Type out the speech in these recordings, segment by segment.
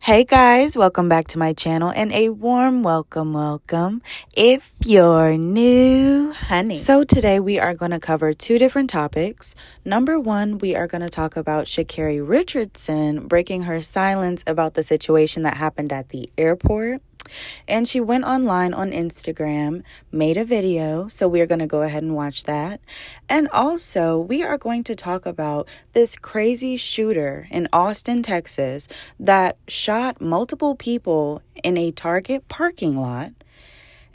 Hey guys, welcome back to my channel and a warm welcome if you're new, honey. So today we are going to cover two different topics. Number one, we are going to talk about Sha'Carri Richardson breaking her silence about the situation that happened at the airport. And she went online on Instagram, made a video, so we're going to go ahead and watch that. And also, we are going to talk about this crazy shooter in Austin, Texas, that shot multiple people in a Target parking lot.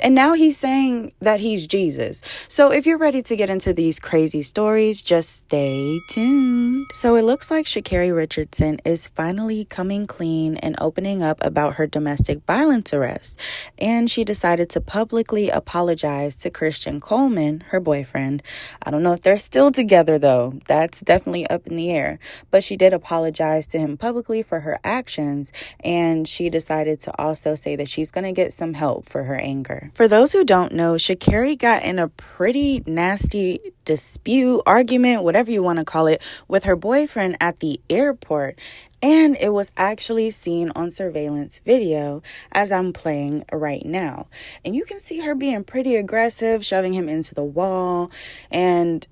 And now he's saying that he's Jesus. So if you're ready to get into these crazy stories, just stay tuned. So it looks like Sha'Carri Richardson is finally coming clean and opening up about her domestic violence arrest. And she decided to publicly apologize to Christian Coleman, her boyfriend. I don't know if they're still together though. That's definitely up in the air. But she did apologize to him publicly for her actions. And she decided to also say that she's going to get some help for her anger. For those who don't know, Sha'Carri got in a pretty nasty dispute, argument, whatever you want to call it, with her boyfriend at the airport. And it was actually seen on surveillance video as I'm playing right now. And you can see her being pretty aggressive, shoving him into the wall. And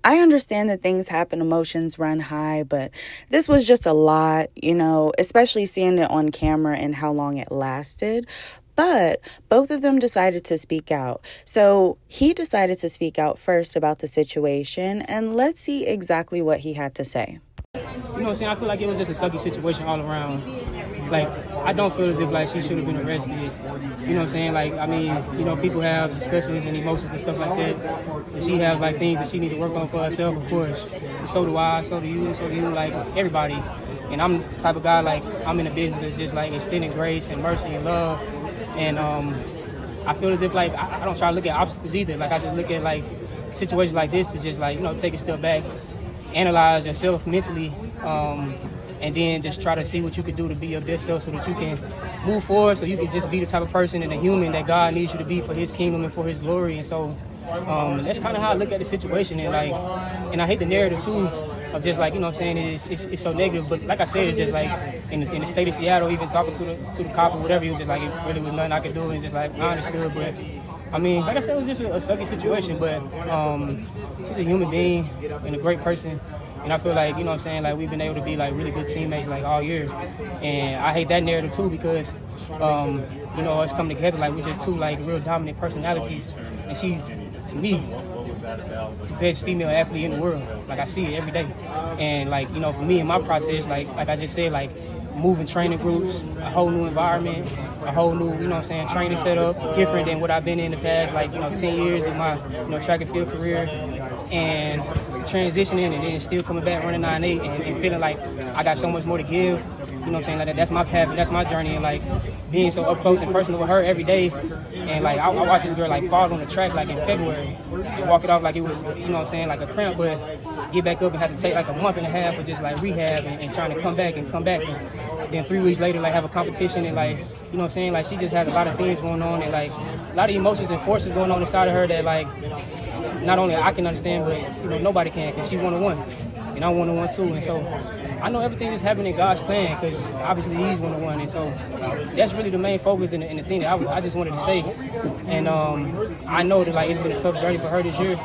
I understand that things happen, emotions run high, but this was just a lot, especially seeing it on camera and how long it lasted. But both of them decided to speak out. So he decided to speak out first about the situation, and let's see exactly what he had to say. You know what I'm saying? I feel like it was just a sucky situation all around. Like, I don't feel as if, she should have been arrested. You know what I'm saying? People have discussions and emotions and stuff like that. And she have, things that she need to work on for herself, of course. And so do I, so do you, everybody. And I'm the type of guy, I'm in the business of just, extending grace and mercy and love. And I feel as if, I don't try to look at obstacles either. I just look at, situations like this to just, take a step back, analyze yourself mentally, and then just try to see what you can do to be your best self so that you can move forward, so you can just be the type of person and a human that God needs you to be for His kingdom and for His glory. And so that's kind of how I look at the situation. And I hate the narrative, too, of just it's so negative. But like I said, it's just in the state of Seattle, even talking to the cop or whatever, he was just it really was nothing I could do. And just I understood. But like I said, it was just a sucky situation. But she's a human being and a great person. And I feel we've been able to be really good teammates all year. And I hate that narrative too because us coming together we're just two real dominant personalities. And she's, to me, the best female athlete in the world. I see it every day. And for me in my process, like I just said, moving training groups, a whole new environment, a whole new, training setup, different than what I've been in the past, 10 years of my, track and field career. And transitioning and then still coming back running 9.8 and feeling like I got so much more to give. That's my path and that's my journey. And being so up close and personal with her every day. And I watched this girl fall on the track in February and walk it off like it was, a cramp, but get back up and have to take a month and a half of just rehab and trying to come back. And then 3 weeks later have a competition and she just has a lot of things going on and a lot of emotions and forces going on inside of her that not only I can understand, but nobody can, because she's one-on-one, and I'm one-on-one too. And so I know everything is happening in God's plan, because obviously He's one-on-one. And so that's really the main focus and the thing that I just wanted to say. And I know that it's been a tough journey for her this year,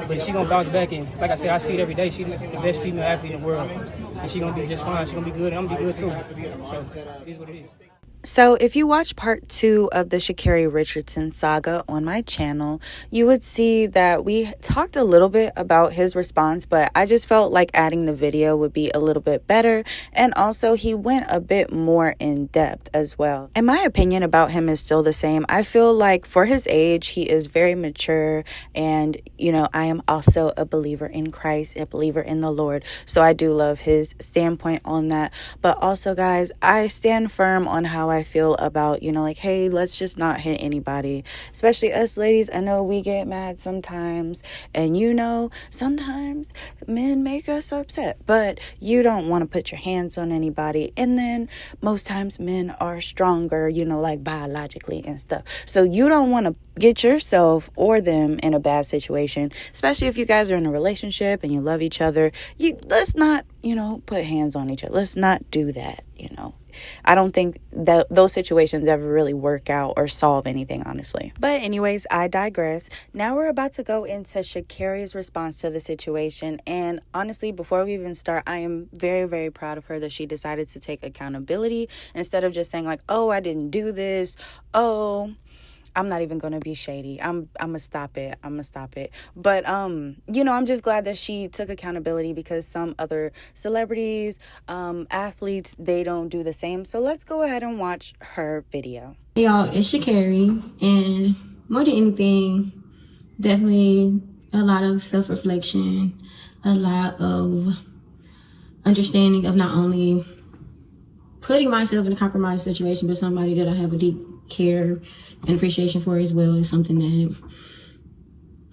but she's gonna bounce back. And like I said, I see it every day. She's the best female athlete in the world, and she's gonna be just fine. She's gonna be good, and I'm gonna be good too. So it is what it is. So if you watch part 2 of the Sha'Carri Richardson saga on my channel, you would see that we talked a little bit about his response, but I just felt like adding the video would be a little bit better. And also he went a bit more in depth as well. And my opinion about him is still the same. I feel like for his age, he is very mature. And, I am also a believer in Christ, a believer in the Lord. So I do love his standpoint on that. But also, guys, I stand firm on how I feel about, hey, let's just not hit anybody, especially us ladies. I know we get mad sometimes, and sometimes men make us upset, but you don't want to put your hands on anybody. And then most times men are stronger, biologically and stuff. So you don't want to get yourself or them in a bad situation, especially if you guys are in a relationship and you love each other. Let's not, put hands on each other. Let's not do that, I don't think that those situations ever really work out or solve anything, honestly. But anyways, I digress. Now we're about to go into Sha'Carri's response to the situation. And honestly, before we even start, I am very, very proud of her that she decided to take accountability instead of just saying like, oh, I didn't do this. Oh, I'm not even going to be shady. I'm going to stop it. But, I'm just glad that she took accountability, because some other celebrities, athletes, they don't do the same. So let's go ahead and watch her video. Hey y'all, it's Sha'Carri, and more than anything, definitely a lot of self-reflection, a lot of understanding of not only putting myself in a compromised situation, but somebody that I have a deep care and appreciation for as well, is something that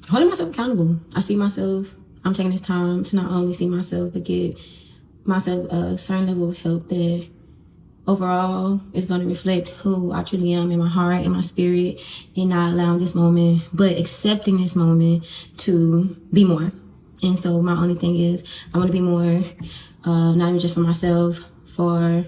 holding myself accountable. I see myself, I'm taking this time to not only see myself, but get myself a certain level of help that overall is going to reflect who I truly am in my heart and my spirit, and not allowing this moment, but accepting this moment to be more. And so my only thing is I want to be more, not even just for myself, for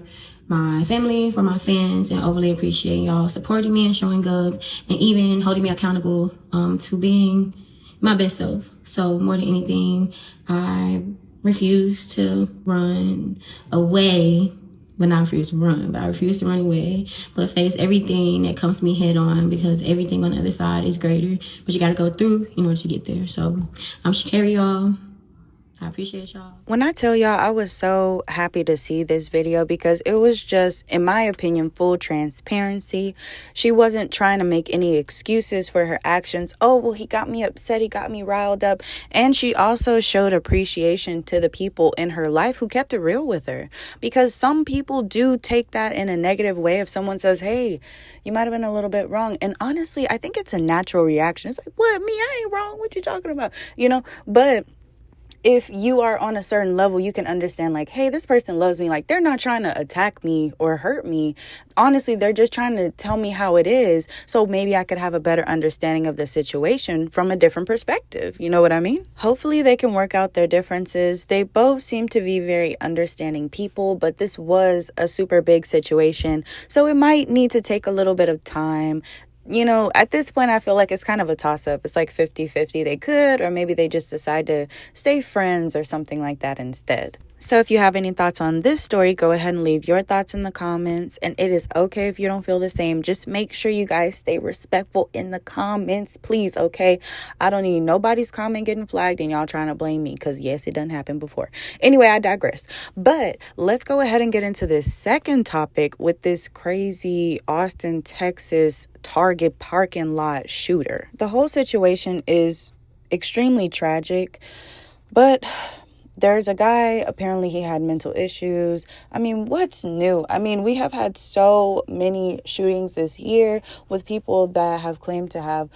my family, for my fans, and overly appreciate y'all supporting me and showing up and even holding me accountable to being my best self. So more than anything, I refuse to run away. But not refuse to run, but I refuse to run away, but face everything that comes to me head on, because everything on the other side is greater, but you got to go through in order to get there. So I'm Sha'Carri, y'all. I appreciate y'all. When I tell y'all, I was so happy to see this video, because it was just, in my opinion, full transparency. She wasn't trying to make any excuses for her actions. Oh, well, he got me upset. He got me riled up. And she also showed appreciation to the people in her life who kept it real with her, because some people do take that in a negative way. If someone says, hey, you might have been a little bit wrong. And honestly, I think it's a natural reaction. It's like, what? Me? I ain't wrong. What you talking about? But if you are on a certain level, you can understand like, hey, this person loves me. Like, they're not trying to attack me or hurt me. Honestly, they're just trying to tell me how it is. So maybe I could have a better understanding of the situation from a different perspective. You know what I mean? Hopefully they can work out their differences. They both seem to be very understanding people, but this was a super big situation. So it might need to take a little bit of time. At this point, I feel like it's kind of a toss-up. It's like 50-50. They could, or maybe they just decide to stay friends or something like that instead. So if you have any thoughts on this story, go ahead and leave your thoughts in the comments. And it is okay if you don't feel the same. Just make sure you guys stay respectful in the comments, please, okay? I don't need nobody's comment getting flagged and y'all trying to blame me, because yes, it done happened before. Anyway, I digress. But let's go ahead and get into this second topic with this crazy Austin, Texas Target parking lot shooter. The whole situation is extremely tragic, but there's a guy, apparently he had mental issues. I mean, what's new? I mean, we have had so many shootings this year with people that have claimed to have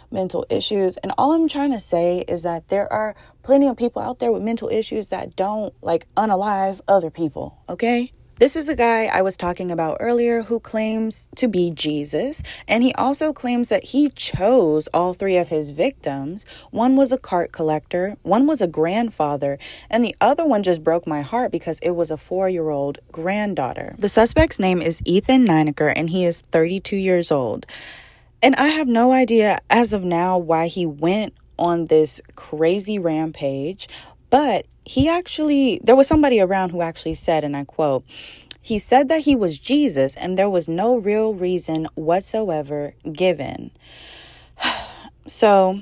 mental issues. And all I'm trying to say is that there are plenty of people out there with mental issues that don't unalive other people, okay? This is the guy I was talking about earlier who claims to be Jesus, and he also claims that he chose all three of his victims. One was a cart collector, one was a grandfather, and the other one just broke my heart because it was a 4-year-old granddaughter. The suspect's name is Ethan Nineker, and he is 32 years old. And I have no idea as of now why he went on this crazy rampage, but there was somebody around who actually said, and I quote, he said that he was Jesus and there was no real reason whatsoever given. So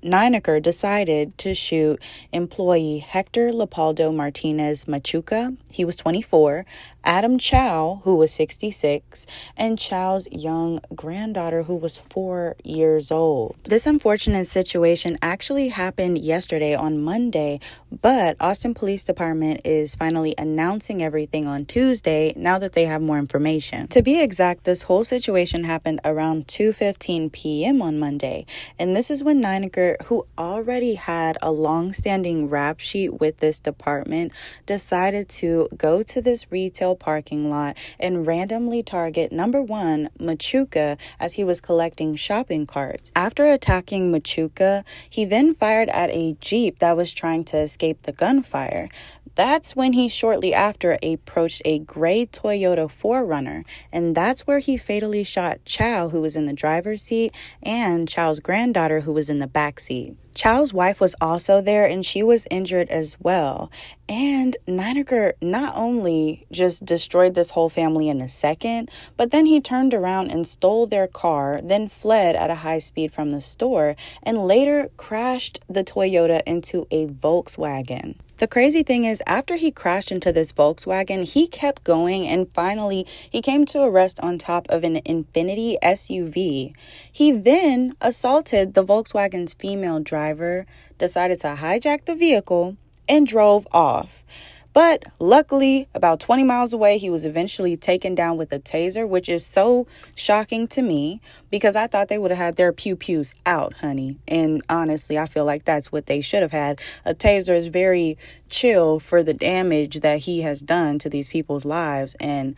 Nineker decided to shoot employee Hector Leopoldo Martinez Machuca, he was 24, Adam Chow, who was 66, and Chow's young granddaughter, who was 4 years old. This unfortunate situation actually happened yesterday on Monday, but Austin Police Department is finally announcing everything on Tuesday now that they have more information. To be exact, this whole situation happened around 2:15 p.m. on Monday, and this is when Nineker, who already had a long-standing rap sheet with this department, decided to go to this retail parking lot and randomly target number one, Machuca, as he was collecting shopping carts. After attacking Machuca, he then fired at a Jeep that was trying to escape the gunfire. That's when he shortly after approached a gray Toyota 4Runner, and that's where he fatally shot Chow, who was in the driver's seat, and Chow's granddaughter, who was in the back seat. Chow's wife was also there, and she was injured as well. And Nineker not only just destroyed this whole family in a second, but then he turned around and stole their car, then fled at a high speed from the store, and later crashed the Toyota into a Volkswagen. The crazy thing is, after he crashed into this Volkswagen, he kept going, and finally he came to a rest on top of an Infiniti SUV. He then assaulted the Volkswagen's female driver, decided to hijack the vehicle, and drove off. But luckily, about 20 miles away, he was eventually taken down with a taser, which is so shocking to me because I thought they would have had their pew-pews out, honey. And honestly, I feel like that's what they should have had. A taser is very chill for the damage that he has done to these people's lives and,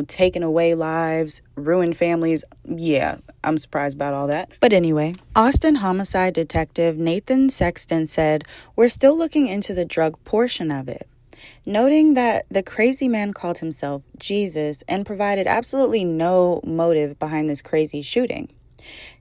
taken away lives, ruined families. Yeah, I'm surprised about all that. But anyway, Austin homicide detective Nathan Sexton said, "We're still looking into the drug portion of it," noting that the crazy man called himself Jesus and provided absolutely no motive behind this crazy shooting.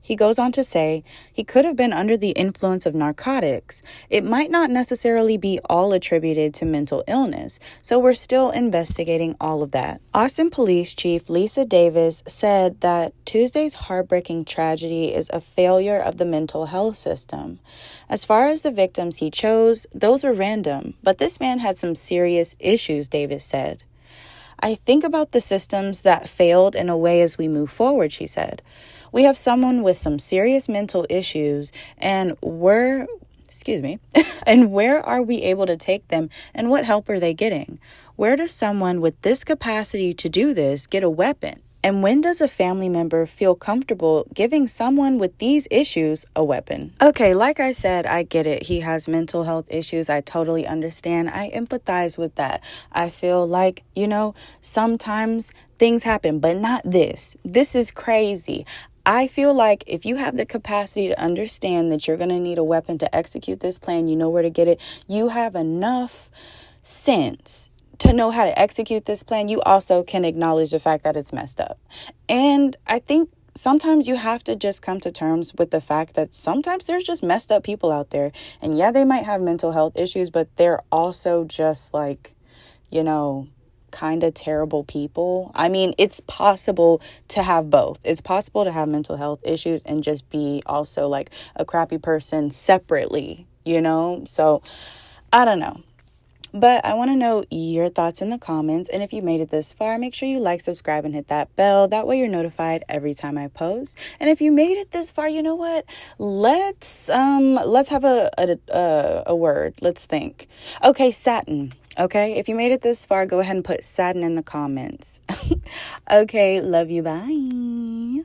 He goes on to say he could have been under the influence of narcotics. It might not necessarily be all attributed to mental illness, so we're still investigating all of that. Austin Police Chief Lisa Davis said that Tuesday's heartbreaking tragedy is a failure of the mental health system. As far as the victims he chose, those were random, but this man had some serious issues, Davis said. "I think about the systems that failed in a way as we move forward," she said. "We have someone with some serious mental issues, and where are we able to take them, and what help are they getting? Where does someone with this capacity to do this get a weapon? And when does a family member feel comfortable giving someone with these issues a weapon?" Okay, like I said, I get it. He has mental health issues. I totally understand. I empathize with that. I feel like, sometimes things happen, but not this. This is crazy. I feel like if you have the capacity to understand that you're going to need a weapon to execute this plan, you know where to get it, you have enough sense to know how to execute this plan, you also can acknowledge the fact that it's messed up. And I think sometimes you have to just come to terms with the fact that sometimes there's just messed up people out there. And yeah, they might have mental health issues, but they're also just kind of terrible people. I mean, it's possible to have both. It's possible to have mental health issues and just be also like a crappy person separately, So I don't know. But I want to know your thoughts in the comments. And if you made it this far, make sure you like, subscribe, and hit that bell. That way you're notified every time I post. And if you made it this far, you know what? Let's have a word. Let's think. Okay, satin. Okay, if you made it this far, go ahead and put satin in the comments. Okay, love you. Bye.